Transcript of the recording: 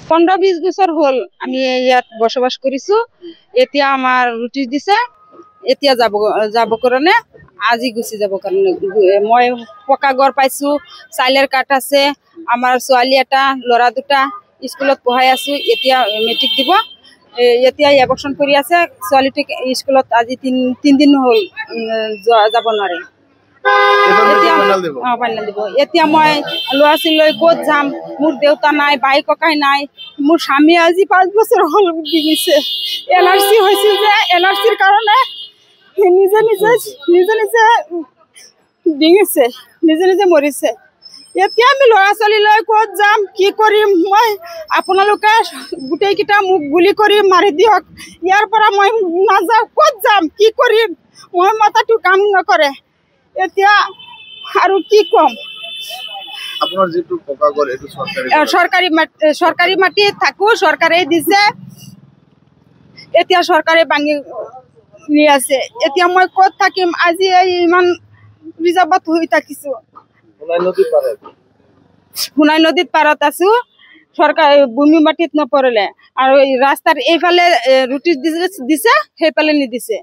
15-20 বছৰ হল আমি ইয়াত বসবাস কৰিছো। এতিয়া আমাৰ নোটিচ দিছে, এতিয়া যাব কাৰণে আজি গুচি যাব কাৰণে। মই পকা ঘৰ পাইছো, চাইলেৰ কাঠ আছে, আমাৰ ছোৱালী এটা ল'ৰা দুটা স্কুলত পঢ়াই আছো। এতিয়া মেট্ৰিক দিব, এতিয়া এবছৰ কৰি আছে। ছোৱালীটোক স্কুলত আজি 3 দিন হ'ল যাব নোৱাৰে। ফাইনেল দিব। এতিয়া মই ল'ৰা ছোৱালী লৈ ক'ত যাম? মোৰ দেউতা নাই, ভাই ককাই নাই। মোৰ স্বামী আজি 5 বছৰ হ'ল ডিঙিছে। এলাৰ্জি হৈছিল যে, এলাৰ্জিৰ কাৰণে নিজে ডিঙিছে, নিজে মৰিছে। এতিয়া আমি ল'ৰা ছোৱালী লৈ ক'ত যাম, কি কৰিম? মই আপোনালোকে গোটেইকেইটা মোক গুলি কৰি মাৰি দিয়ক। ইয়াৰ পৰা মই নাযাওঁ, ক'ত যাম, কি কৰিম? মই মাথাটো কাম নকৰে। এতিয়া আৰু কি কম? আপোনাৰ যেটো পকা ঘৰ এটো সরকারি মাটি থাকো, সরকারে দিছে। এতিয়া সরকারে ভাঙি নি আছে। এতিয়া মই ক'ত থাকিম? আজি ইমান ৰিজাৰ্ভত হৈ থাকিছো। সোনাই নদীত পাৰত আছো। সৰকাৰ ভূমি মাটিত নপৰিলে আৰু ৰাস্তাৰ এইফালে ৰুটি দিছে, সেইফালে নিদিছে।